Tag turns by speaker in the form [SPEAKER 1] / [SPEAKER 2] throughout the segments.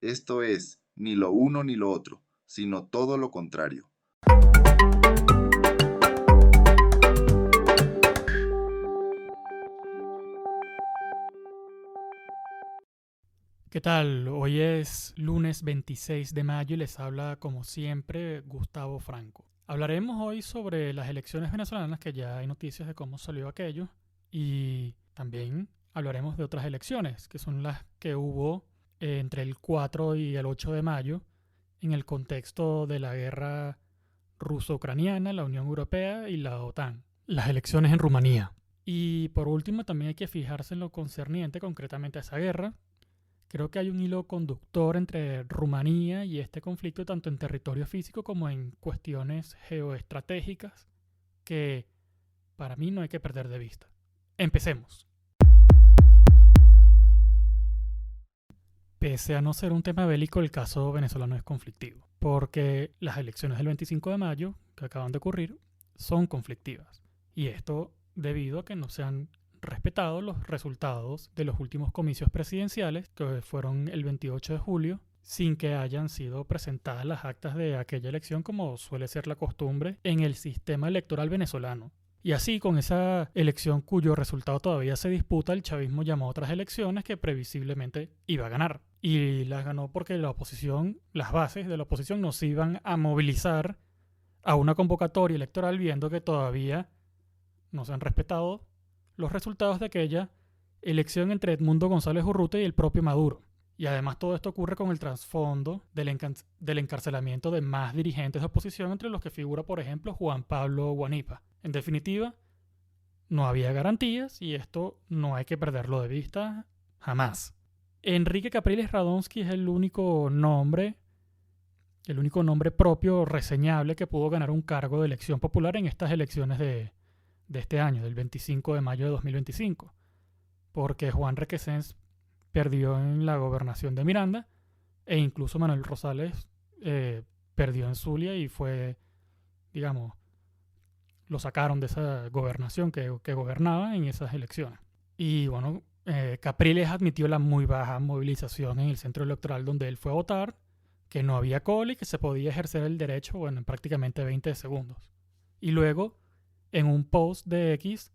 [SPEAKER 1] Esto es, ni lo uno ni lo otro, sino todo lo contrario.
[SPEAKER 2] ¿Qué tal? Hoy es lunes 26 de mayo y les habla como siempre Gustavo Franco. Hablaremos hoy sobre las elecciones venezolanas, que ya hay noticias de cómo salió aquello, y también hablaremos de otras elecciones, que son las que hubo entre el 4 y el 8 de mayo en el contexto de la guerra ruso-ucraniana, la Unión Europea y la OTAN. Las elecciones en Rumanía. Y por último también hay que fijarse en lo concerniente concretamente a esa guerra. Creo que hay un hilo conductor entre Rumanía y este conflicto, tanto en territorio físico como en cuestiones geoestratégicas, que para mí no hay que perder de vista. Empecemos. Pese a no ser un tema bélico, el caso venezolano es conflictivo, porque las elecciones del 25 de mayo, que acaban de ocurrir, son conflictivas. Y esto debido a que no se han respetado los resultados de los últimos comicios presidenciales, que fueron el 28 de julio, sin que hayan sido presentadas las actas de aquella elección como suele ser la costumbre en el sistema electoral venezolano. Y así, con esa elección cuyo resultado todavía se disputa, el chavismo llamó a otras elecciones que previsiblemente iba a ganar. Y las ganó porque la oposición, las bases de la oposición no se iban a movilizar a una convocatoria electoral viendo que todavía no se han respetado los resultados de aquella elección entre Edmundo González Urrutia y el propio Maduro. Y además todo esto ocurre con el trasfondo del encarcelamiento de más dirigentes de oposición, entre los que figura, por ejemplo, Juan Pablo Guanipa. En definitiva, no había garantías y esto no hay que perderlo de vista jamás. Enrique Capriles Radonsky es el único nombre propio reseñable que pudo ganar un cargo de elección popular en estas elecciones de este año, del 25 de mayo de 2025, porque Juan Requesens perdió en la gobernación de Miranda e incluso Manuel Rosales perdió en Zulia y fue, digamos, lo sacaron de esa gobernación que gobernaba en esas elecciones. Y bueno, Capriles admitió la muy baja movilización en el centro electoral donde él fue a votar, que no había cola y que se podía ejercer el derecho, bueno, en prácticamente 20 segundos. Y luego, en un post de X,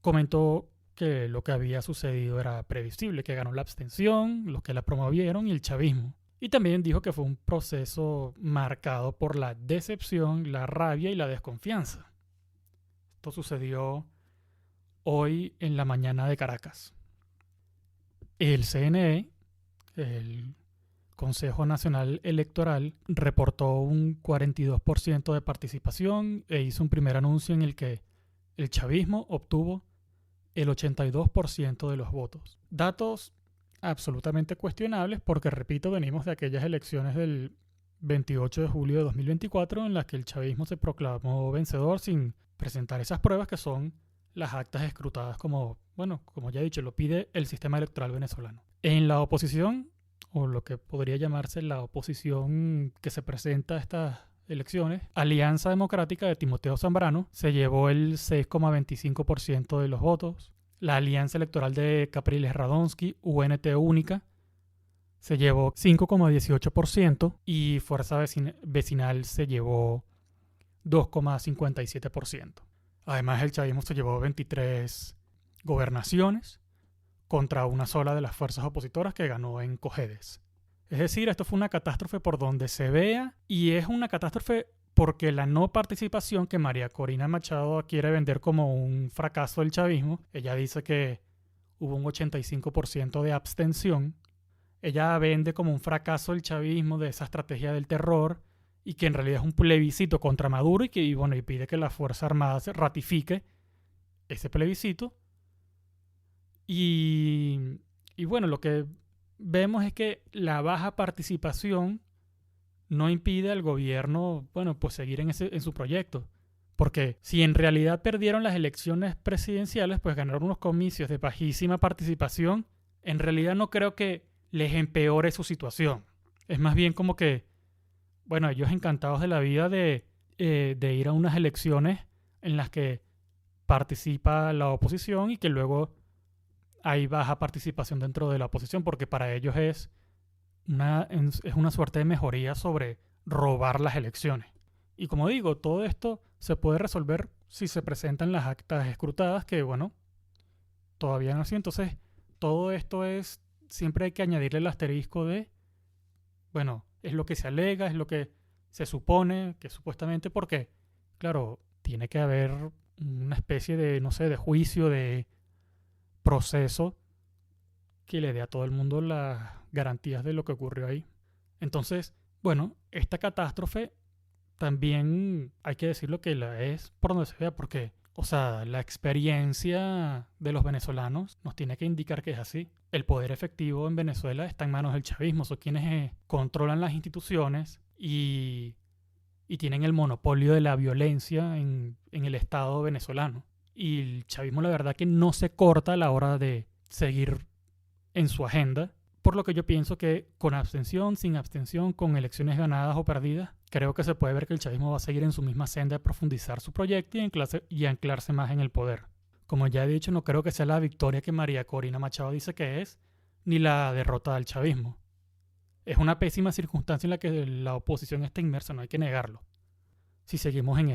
[SPEAKER 2] comentó que lo que había sucedido era previsible, que ganó la abstención, los que la promovieron y el chavismo. Y también dijo que fue un proceso marcado por la decepción, la rabia y la desconfianza. Esto sucedió hoy en la mañana de Caracas. El CNE, el Consejo Nacional Electoral, reportó un 42% de participación e hizo un primer anuncio en el que el chavismo obtuvo el 82% de los votos. Datos absolutamente cuestionables porque, repito, venimos de aquellas elecciones del 28 de julio de 2024 en las que el chavismo se proclamó vencedor sin presentar esas pruebas que son las actas escrutadas como ya he dicho, lo pide el sistema electoral venezolano. En la oposición, o lo que podría llamarse la oposición que se presenta a estas elecciones, Alianza Democrática de Timoteo Zambrano se llevó el 6,25% de los votos. La Alianza Electoral de Capriles Radonsky, UNT Única, se llevó 5,18% y Fuerza Vecinal se llevó 2,57%. Además, el chavismo se llevó 23 gobernaciones contra una sola de las fuerzas opositoras que ganó en Cojedes. Es decir, esto fue una catástrofe por donde se vea, y es una catástrofe porque la no participación que María Corina Machado quiere vender como un fracaso del chavismo, ella dice que hubo un 85% de abstención, ella vende como un fracaso el chavismo de esa estrategia del terror y que en realidad es un plebiscito contra Maduro y pide que la Fuerza Armada se ratifique ese plebiscito. Y bueno, lo que vemos es que la baja participación no impide al gobierno, pues seguir en su proyecto. Porque si en realidad perdieron las elecciones presidenciales, pues ganaron unos comicios de bajísima participación, en realidad no creo que les empeore su situación. Es más bien como que, ellos encantados de la vida de ir a unas elecciones en las que participa la oposición y que luego hay baja participación dentro de la oposición, porque para ellos es es una suerte de mejoría sobre robar las elecciones. Y como digo, todo esto se puede resolver si se presentan las actas escrutadas, que bueno, todavía no así. Entonces, todo esto siempre hay que añadirle el asterisco de, bueno, es lo que se alega, es lo que se supone, que supuestamente, porque, claro, tiene que haber una especie de, no sé, de juicio, de proceso que le dé a todo el mundo las garantías de lo que ocurrió ahí. Entonces, bueno, esta catástrofe también hay que decir lo que la es por donde se vea, porque, o sea, la experiencia de los venezolanos nos tiene que indicar que es así. El poder efectivo en Venezuela está en manos del chavismo, son quienes controlan las instituciones y tienen el monopolio de la violencia en el Estado venezolano. Y el chavismo, la verdad, que no se corta a la hora de seguir en su agenda, por lo que yo pienso que con abstención, sin abstención, con elecciones ganadas o perdidas, creo que se puede ver que el chavismo va a seguir en su misma senda de profundizar su proyecto y anclarse más en el poder. Como ya he dicho, no creo que sea la victoria que María Corina Machado dice que es, ni la derrota del chavismo. Es una pésima circunstancia en la que la oposición está inmersa, no hay que negarlo. Si seguimos en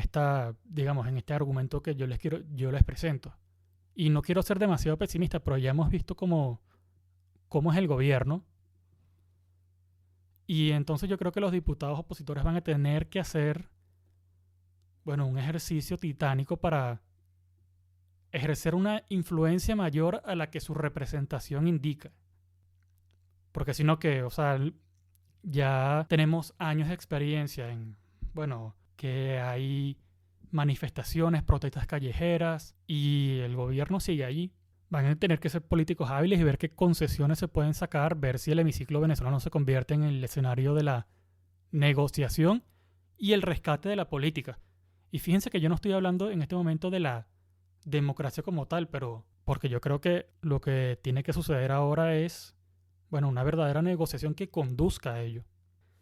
[SPEAKER 2] digamos, en este argumento que yo les presento. Y no quiero ser demasiado pesimista, pero ya hemos visto cómo es el gobierno. Y entonces yo creo que los diputados opositores van a tener que hacer, bueno, un ejercicio titánico para ejercer una influencia mayor a la que su representación indica. Porque si no que, o sea, ya tenemos años de experiencia en, bueno, que hay manifestaciones, protestas callejeras y el gobierno sigue allí. Van a tener que ser políticos hábiles y ver qué concesiones se pueden sacar, ver si el hemiciclo venezolano se convierte en el escenario de la negociación y el rescate de la política. Y fíjense que yo no estoy hablando en este momento de la democracia como tal, pero porque yo creo que lo que tiene que suceder ahora es, bueno, una verdadera negociación que conduzca a ello.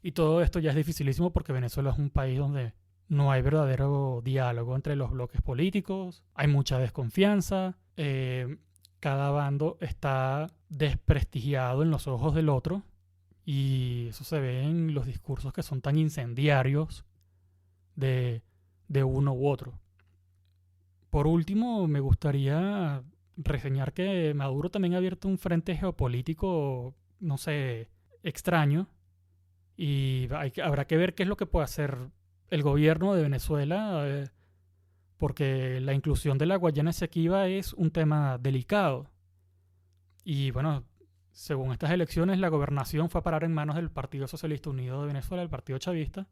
[SPEAKER 2] Y todo esto ya es dificilísimo porque Venezuela es un país donde no hay verdadero diálogo entre los bloques políticos, hay mucha desconfianza, cada bando está desprestigiado en los ojos del otro y eso se ve en los discursos que son tan incendiarios de uno u otro. Por último, me gustaría reseñar que Maduro también ha abierto un frente geopolítico, no sé, extraño y habrá que ver qué es lo que puede hacer el gobierno de Venezuela, porque la inclusión de la Guayana Esequiba es un tema delicado. Y bueno, según estas elecciones, la gobernación fue a parar en manos del Partido Socialista Unido de Venezuela, el Partido Chavista,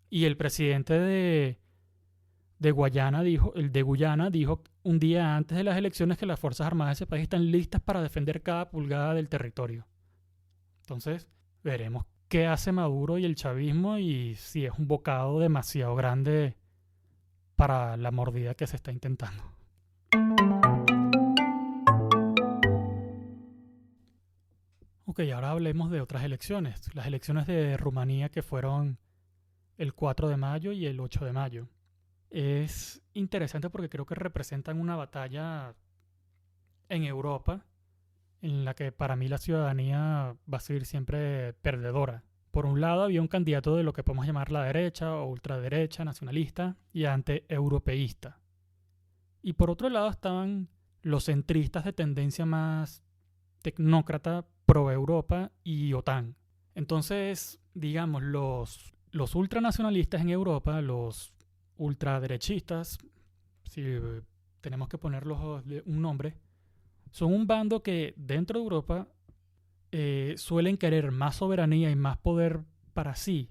[SPEAKER 2] y el presidente de Guyana dijo un día antes de las elecciones que las Fuerzas Armadas de ese país están listas para defender cada pulgada del territorio. Entonces, veremos qué hace Maduro y el chavismo y si es un bocado demasiado grande para la mordida que se está intentando. Ok, ahora hablemos de otras elecciones. Las elecciones de Rumanía que fueron el 4 de mayo y el 8 de mayo. Es interesante porque creo que representan una batalla en Europa en la que para mí la ciudadanía va a ser siempre perdedora. Por un lado había un candidato de lo que podemos llamar la derecha o ultraderecha, nacionalista y anti-europeísta. Y por otro lado estaban los centristas de tendencia más tecnócrata, pro-Europa y OTAN. Entonces, digamos, los ultranacionalistas en Europa, los ultraderechistas, si tenemos que ponerlos un nombre, son un bando que dentro de Europa suelen querer más soberanía y más poder para sí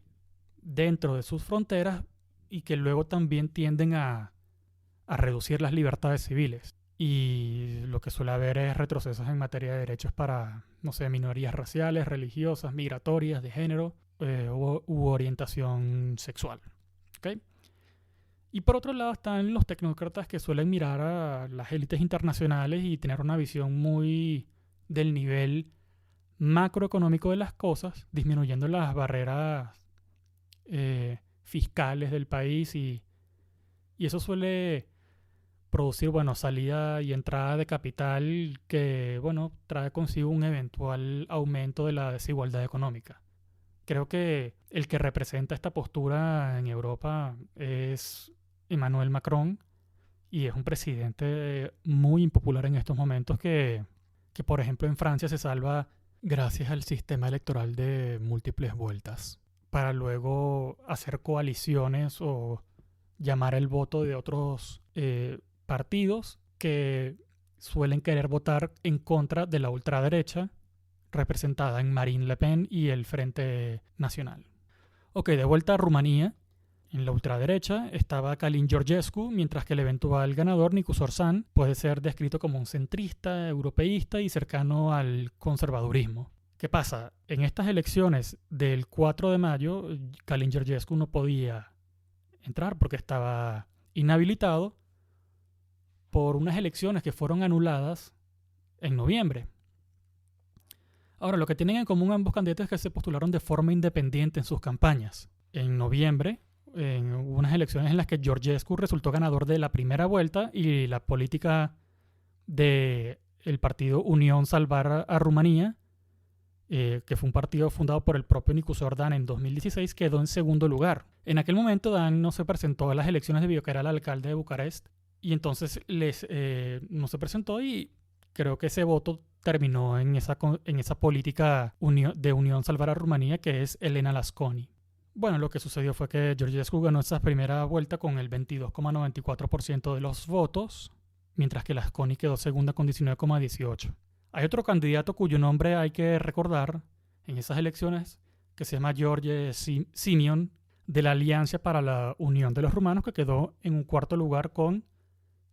[SPEAKER 2] dentro de sus fronteras y que luego también tienden a reducir las libertades civiles. Y lo que suele haber es retrocesos en materia de derechos para, no sé, minorías raciales, religiosas, migratorias, de género u orientación sexual. ¿Okay? Y por otro lado están los tecnócratas que suelen mirar a las élites internacionales y tener una visión muy del nivel macroeconómico de las cosas, disminuyendo las barreras fiscales del país y eso suele producir, bueno, salida y entrada de capital que, bueno, trae consigo un eventual aumento de la desigualdad económica. Creo que el que representa esta postura en Europa es Emmanuel Macron, y es un presidente muy impopular en estos momentos que, por ejemplo, en Francia se salva gracias al sistema electoral de múltiples vueltas, para luego hacer coaliciones o llamar el voto de otros partidos que suelen querer votar en contra de la ultraderecha, representada en Marine Le Pen y el Frente Nacional. Ok, de vuelta a Rumanía. En la ultraderecha estaba Călin Georgescu, mientras que el eventual ganador, Nicu Sorsan, puede ser descrito como un centrista, europeísta y cercano al conservadurismo. ¿Qué pasa? En estas elecciones del 4 de mayo, Călin Georgescu no podía entrar porque estaba inhabilitado por unas elecciones que fueron anuladas en noviembre. Ahora, lo que tienen en común ambos candidatos es que se postularon de forma independiente en sus campañas. En noviembre, en unas elecciones en las que Georgescu resultó ganador de la primera vuelta y la política del partido Unión Salvar a Rumanía, que fue un partido fundado por el propio Nicu Sordan en 2016, quedó en segundo lugar. En aquel momento Dan no se presentó a las elecciones debido a que era el alcalde de Bucarest y entonces no se presentó, y creo que ese voto terminó en esa política de Unión Salvar a Rumanía, que es Elena Lasconi. Bueno, lo que sucedió fue que Georgescu ganó esa primera vuelta con el 22,94% de los votos, mientras que Lasconi quedó segunda con 19,18%. Hay otro candidato cuyo nombre hay que recordar en esas elecciones, que se llama George Simion, de la Alianza para la Unión de los Rumanos, que quedó en un cuarto lugar con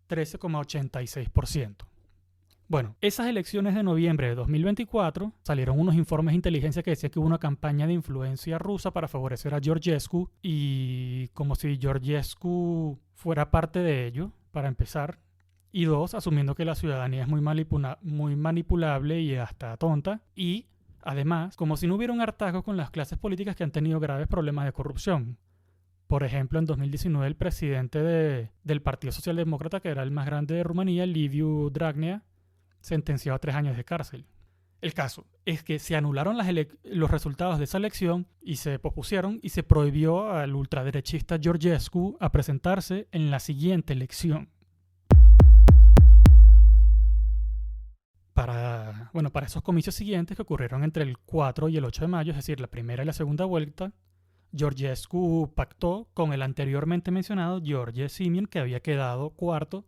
[SPEAKER 2] 13,86%. Bueno, esas elecciones de noviembre de 2024 salieron unos informes de inteligencia que decían que hubo una campaña de influencia rusa para favorecer a Georgescu, y como si Georgescu fuera parte de ello, para empezar. Y dos, asumiendo que la ciudadanía es muy manipulable y hasta tonta. Y además, como si no hubiera un hartazgo con las clases políticas que han tenido graves problemas de corrupción. Por ejemplo, en 2019 el presidente del Partido Socialdemócrata, que era el más grande de Rumanía, Liviu Dragnea, sentenciado a 3 años de cárcel. El caso es que se anularon los resultados de esa elección y se pospusieron, y se prohibió al ultraderechista Georgescu a presentarse en la siguiente elección. Para esos comicios siguientes, que ocurrieron entre el 4 y el 8 de mayo, es decir, la primera y la segunda vuelta, Georgescu pactó con el anteriormente mencionado George Simion, que había quedado cuarto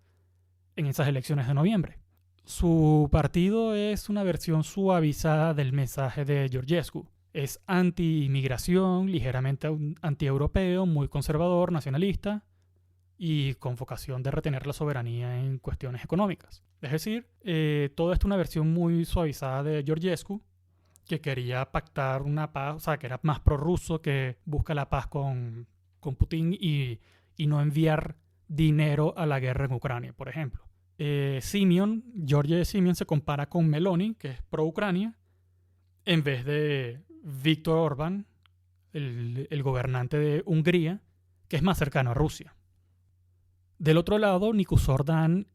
[SPEAKER 2] en esas elecciones de noviembre. Su partido es una versión suavizada del mensaje de Georgescu. Es anti-inmigración, ligeramente anti-europeo, muy conservador, nacionalista y con vocación de retener la soberanía en cuestiones económicas. Es decir, todo esto es una versión muy suavizada de Georgescu, que quería pactar una paz, o sea, que era más prorruso, que busca la paz con Putin y no enviar dinero a la guerra en Ucrania, por ejemplo. George Simion se compara con Meloni, que es pro-Ucrania, en vez de Viktor Orbán, el gobernante de Hungría, que es más cercano a Rusia. Del otro lado, Nicu Sordan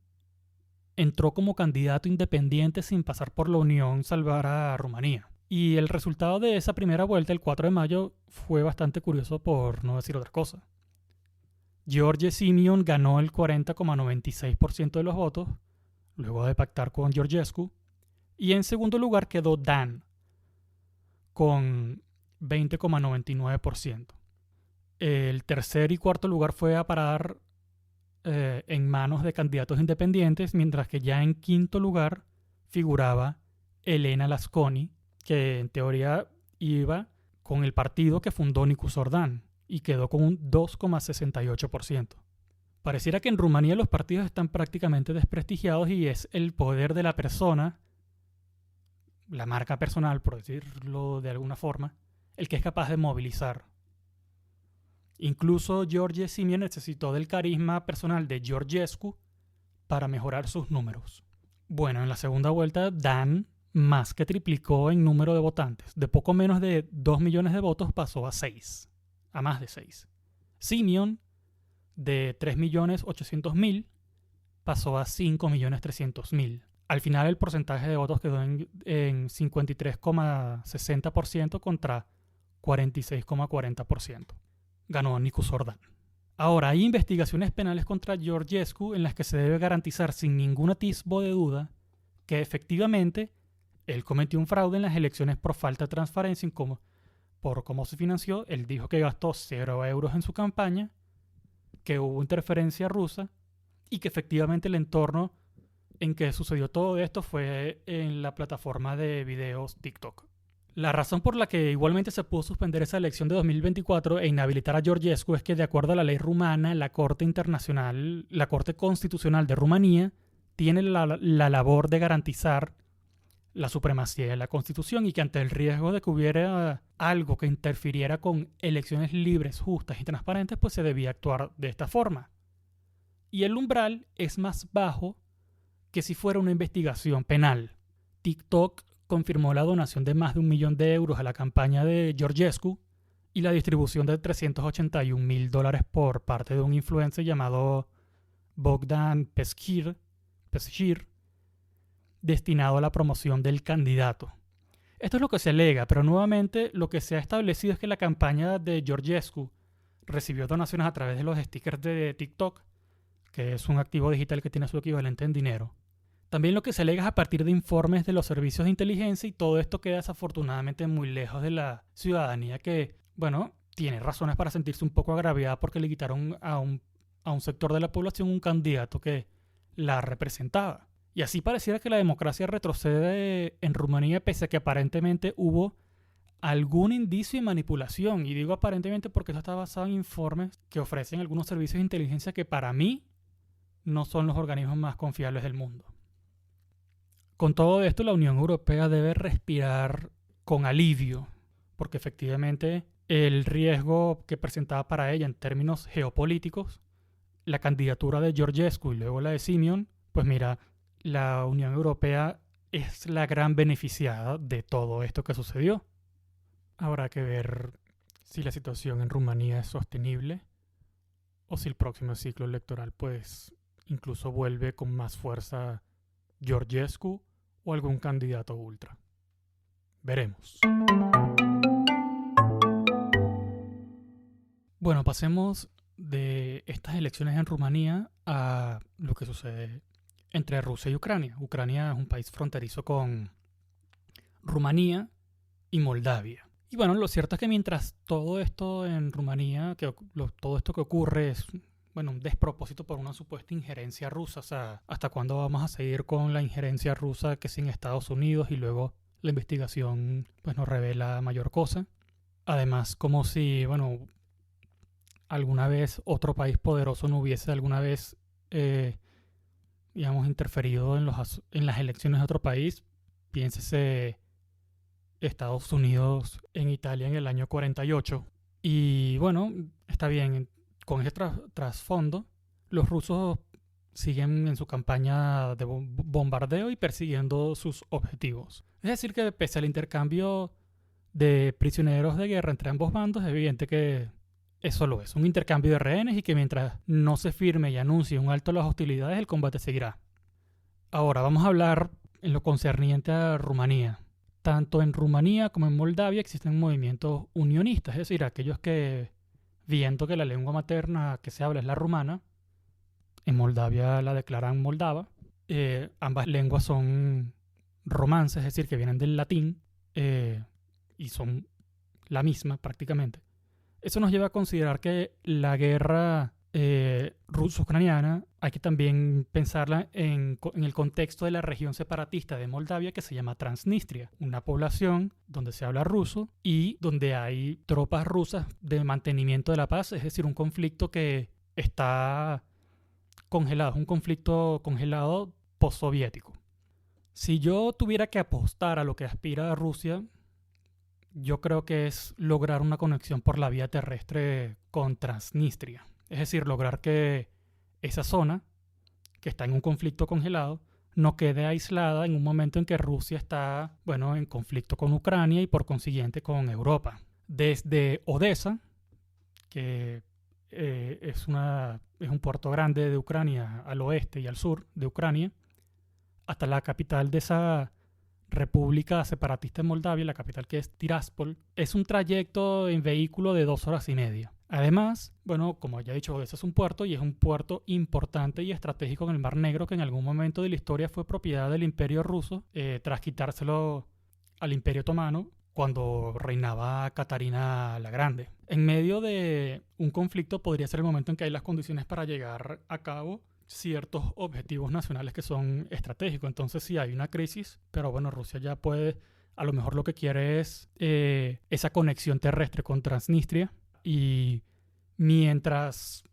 [SPEAKER 2] entró como candidato independiente sin pasar por la Unión Salvar a Rumanía. Y el resultado de esa primera vuelta, el 4 de mayo, fue bastante curioso, por no decir otra cosa. George Simion ganó el 40,96% de los votos, luego de pactar con Georgescu, y en segundo lugar quedó Dan, con 20,99%. El tercer y cuarto lugar fue a parar en manos de candidatos independientes, mientras que ya en quinto lugar figuraba Elena Lasconi, que en teoría iba con el partido que fundó Nicu Sordan, y quedó con un 2,68%. Pareciera que en Rumanía los partidos están prácticamente desprestigiados y es el poder de la persona, la marca personal, por decirlo de alguna forma, el que es capaz de movilizar. Incluso George Simion necesitó del carisma personal de Georgescu para mejorar sus números. Bueno, en la segunda vuelta, Dan más que triplicó en número de votantes. De poco menos de 2 millones de votos pasó a más de 6. Simion, de 3.800.000, pasó a 5.300.000. Al final el porcentaje de votos quedó en 53,60% contra 46,40%. Ganó Nicu Sordán. Ahora, hay investigaciones penales contra Georgescu en las que se debe garantizar sin ningún atisbo de duda que efectivamente él cometió un fraude en las elecciones por falta de transparencia por cómo se financió. Él dijo que gastó 0 euros en su campaña, que hubo interferencia rusa y que efectivamente el entorno en que sucedió todo esto fue en la plataforma de videos TikTok. La razón por la que igualmente se pudo suspender esa elección de 2024 e inhabilitar a Georgescu es que, de acuerdo a la ley rumana, la Corte Constitucional de Rumanía tiene la labor de garantizar la supremacía de la Constitución, y que ante el riesgo de que hubiera algo que interfiriera con elecciones libres, justas y transparentes, pues se debía actuar de esta forma. Y el umbral es más bajo que si fuera una investigación penal. TikTok confirmó la donación de más de 1 millón de euros a la campaña de Georgescu y la distribución de $381,000 por parte de un influencer llamado Bogdan Peskir, destinado a la promoción del candidato. Esto es lo que se alega, pero nuevamente lo que se ha establecido es que la campaña de Georgescu recibió donaciones a través de los stickers de TikTok, que es un activo digital que tiene su equivalente en dinero. También lo que se alega es a partir de informes de los servicios de inteligencia, y todo esto queda desafortunadamente muy lejos de la ciudadanía, que, bueno, tiene razones para sentirse un poco agraviada porque le quitaron a un sector de la población un candidato que la representaba. Y así pareciera que la democracia retrocede en Rumanía, pese a que aparentemente hubo algún indicio de manipulación. Y digo aparentemente porque esto está basado en informes que ofrecen algunos servicios de inteligencia que, para mí, no son los organismos más confiables del mundo. Con todo esto, la Unión Europea debe respirar con alivio, porque efectivamente el riesgo que presentaba para ella en términos geopolíticos, la candidatura de Georgescu y luego la de Simeon, pues mira, la Unión Europea es la gran beneficiada de todo esto que sucedió. Habrá que ver si la situación en Rumanía es sostenible o si el próximo ciclo electoral pues incluso vuelve con más fuerza Georgescu o algún candidato ultra. Veremos. Bueno, pasemos de estas elecciones en Rumanía a lo que sucede entre Rusia y Ucrania. Ucrania es un país fronterizo con Rumanía y Moldavia. Y bueno, lo cierto es que mientras todo esto en Rumanía, todo esto que ocurre es un despropósito por una supuesta injerencia rusa. O sea, ¿hasta cuándo vamos a seguir con la injerencia rusa que es en Estados Unidos y luego la investigación pues no revela mayor cosa? Además, como si, alguna vez otro país poderoso no hubiese alguna vez, interferido en las elecciones de otro país. Piénsese Estados Unidos en Italia en el año 48. Y bueno, está bien. Con ese trasfondo, los rusos siguen en su campaña de bombardeo y persiguiendo sus objetivos. Es decir, que pese al intercambio de prisioneros de guerra entre ambos bandos, es evidente que es solo eso, un intercambio de rehenes, y que mientras no se firme y anuncie un alto a las hostilidades, el combate seguirá. Ahora vamos a hablar en lo concerniente a Rumanía. Tanto en Rumanía como en Moldavia existen movimientos unionistas, es decir, aquellos que, viendo que la lengua materna que se habla es la rumana, en Moldavia la declaran moldava. Ambas lenguas son romances, es decir, que vienen del latín y son la misma prácticamente. Eso nos lleva a considerar que la guerra ruso-ucraniana hay que también pensarla en el contexto de la región separatista de Moldavia, que se llama Transnistria, una población donde se habla ruso y donde hay tropas rusas de mantenimiento de la paz, es decir, un conflicto que está congelado, es un conflicto congelado postsoviético. Si yo tuviera que apostar a lo que aspira a Rusia, yo creo que es lograr una conexión por la vía terrestre con Transnistria. Es decir, lograr que esa zona, que está en un conflicto congelado, no quede aislada en un momento en que Rusia está, en conflicto con Ucrania y por consiguiente con Europa. Desde Odessa, que es una es un puerto grande de Ucrania al oeste y al sur de Ucrania, hasta la capital de esa república separatista en Moldavia, la capital que es Tiraspol, es un trayecto en vehículo de 2 horas y media. Además, bueno, como ya he dicho, Odessa es un puerto y es un puerto importante y estratégico en el Mar Negro que en algún momento de la historia fue propiedad del Imperio Ruso tras quitárselo al Imperio Otomano cuando reinaba Catarina la Grande. En medio de un conflicto podría ser el momento en que hay las condiciones para llegar a cabo ciertos objetivos nacionales que son estratégicos. Entonces sí hay una crisis, pero bueno, Rusia ya puede, a lo mejor lo que quiere es esa conexión terrestre con Transnistria, y mientras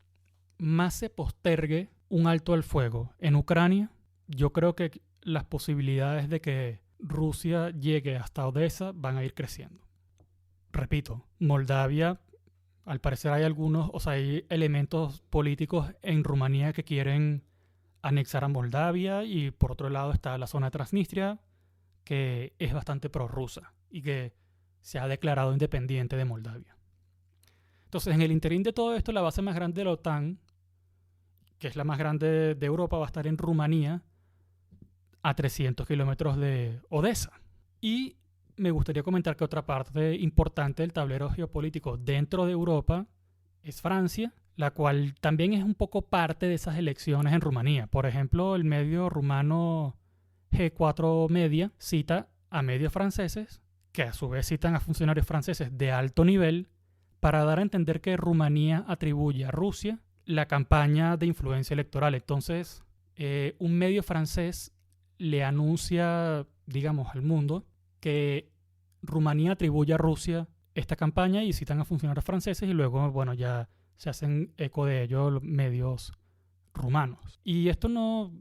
[SPEAKER 2] más se postergue un alto al fuego en Ucrania, yo creo que las posibilidades de que Rusia llegue hasta Odessa van a ir creciendo. Repito, Moldavia, al parecer hay elementos políticos en Rumanía que quieren anexar a Moldavia, y por otro lado está la zona de Transnistria, que es bastante prorrusa y que se ha declarado independiente de Moldavia. Entonces, en el interín de todo esto, la base más grande de la OTAN, que es la más grande de Europa, va a estar en Rumanía, a 300 kilómetros de Odessa. Y me gustaría comentar que otra parte importante del tablero geopolítico dentro de Europa es Francia, la cual también es un poco parte de esas elecciones en Rumanía. Por ejemplo, el medio rumano G4 Media cita a medios franceses, que a su vez citan a funcionarios franceses de alto nivel, para dar a entender que Rumanía atribuye a Rusia la campaña de influencia electoral. Entonces, un medio francés le anuncia, digamos, al mundo que Rumanía atribuye a Rusia esta campaña, y citan a funcionarios franceses, y luego, bueno, ya se hacen eco de ello los medios rumanos. Y esto no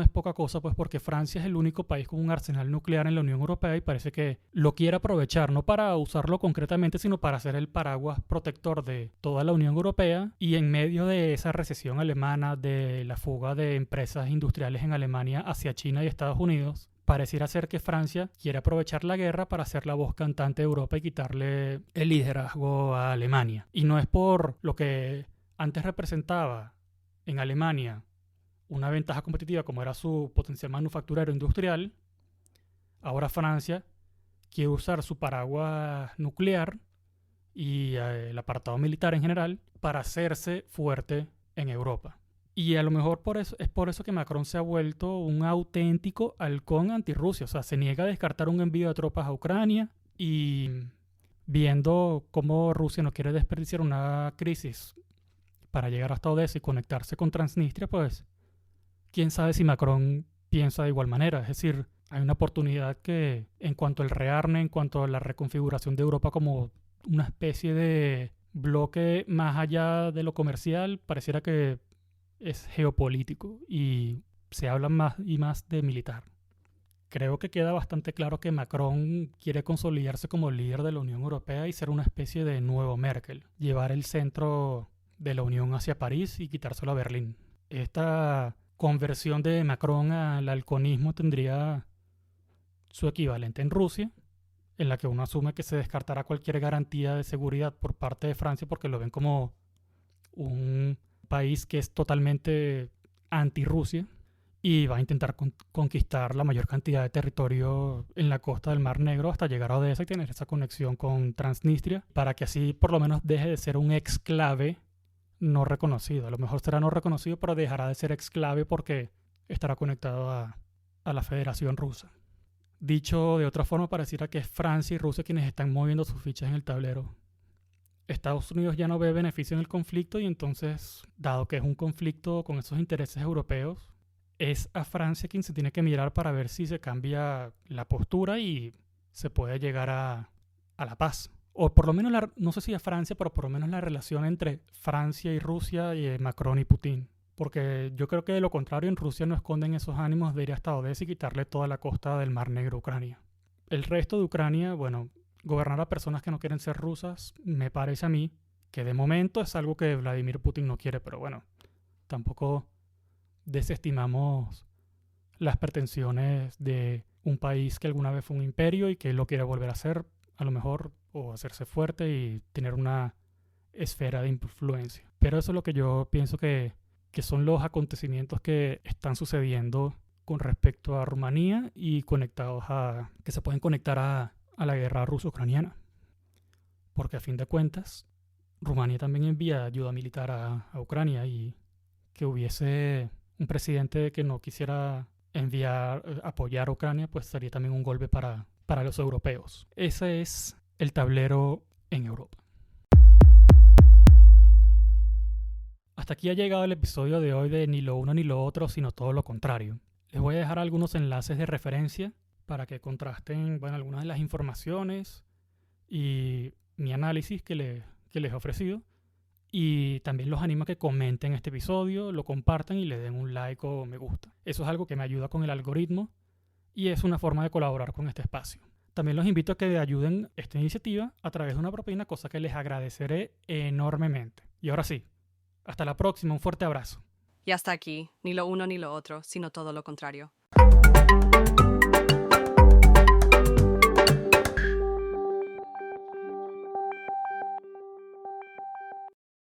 [SPEAKER 2] es poca cosa, pues, porque Francia es el único país con un arsenal nuclear en la Unión Europea y parece que lo quiere aprovechar, no para usarlo concretamente, sino para ser el paraguas protector de toda la Unión Europea. Y en medio de esa recesión alemana, de la fuga de empresas industriales en Alemania hacia China y Estados Unidos, pareciera ser que Francia quiere aprovechar la guerra para ser la voz cantante de Europa y quitarle el liderazgo a Alemania. Y no es por lo que antes representaba en Alemania una ventaja competitiva como era su potencial manufacturero industrial. Ahora Francia quiere usar su paraguas nuclear y el apartado militar en general para hacerse fuerte en Europa. Y a lo mejor es por eso que Macron se ha vuelto un auténtico halcón antirrusia. O sea, se niega a descartar un envío de tropas a Ucrania, y viendo cómo Rusia no quiere desperdiciar una crisis para llegar hasta Odessa y conectarse con Transnistria, pues quién sabe si Macron piensa de igual manera. Es decir, hay una oportunidad que, en cuanto al rearme, en cuanto a la reconfiguración de Europa como una especie de bloque más allá de lo comercial, pareciera que es geopolítico y se habla más y más de militar. Creo que queda bastante claro que Macron quiere consolidarse como líder de la Unión Europea y ser una especie de nuevo Merkel, llevar el centro de la Unión hacia París y quitárselo a Berlín. Esta conversión de Macron al halconismo tendría su equivalente en Rusia, en la que uno asume que se descartará cualquier garantía de seguridad por parte de Francia porque lo ven como un país que es totalmente anti-Rusia y va a intentar conquistar la mayor cantidad de territorio en la costa del Mar Negro hasta llegar a Odessa y tener esa conexión con Transnistria, para que así por lo menos deje de ser un exclave no reconocido. A lo mejor será no reconocido, pero dejará de ser exclave porque estará conectado a la Federación Rusa. Dicho de otra forma, pareciera que es Francia y Rusia quienes están moviendo sus fichas en el tablero. Estados Unidos ya no ve beneficio en el conflicto, y entonces, dado que es un conflicto con esos intereses europeos, es a Francia quien se tiene que mirar para ver si se cambia la postura y se puede llegar a la paz. O por lo menos, no sé si a Francia, pero por lo menos la relación entre Francia y Rusia y Macron y Putin. Porque yo creo que de lo contrario en Rusia no esconden esos ánimos de ir hasta Odessa y quitarle toda la costa del Mar Negro a Ucrania. El resto de Ucrania, bueno, gobernar a personas que no quieren ser rusas, me parece a mí que de momento es algo que Vladimir Putin no quiere, pero bueno, tampoco desestimamos las pretensiones de un país que alguna vez fue un imperio y que lo quiere volver a ser, a lo mejor, o hacerse fuerte y tener una esfera de influencia. Pero eso es lo que yo pienso que son los acontecimientos que están sucediendo con respecto a Rumanía y que se pueden conectar a la guerra ruso-ucraniana. Porque a fin de cuentas, Rumanía también envía ayuda militar a Ucrania, y que hubiese un presidente que no quisiera apoyar a Ucrania, pues sería también un golpe para los europeos. Ese es el tablero en Europa. Hasta aquí ha llegado el episodio de hoy de Ni lo uno ni lo otro, sino todo lo contrario. Les voy a dejar algunos enlaces de referencia para que contrasten algunas de las informaciones y mi análisis que les he ofrecido. Y también los animo a que comenten este episodio, lo compartan y le den un like o me gusta. Eso es algo que me ayuda con el algoritmo y es una forma de colaborar con este espacio. También los invito a que ayuden esta iniciativa a través de una propina, cosa que les agradeceré enormemente. Y ahora sí, hasta la próxima, un fuerte abrazo.
[SPEAKER 3] Y hasta aquí, ni lo uno ni lo otro, sino todo lo contrario.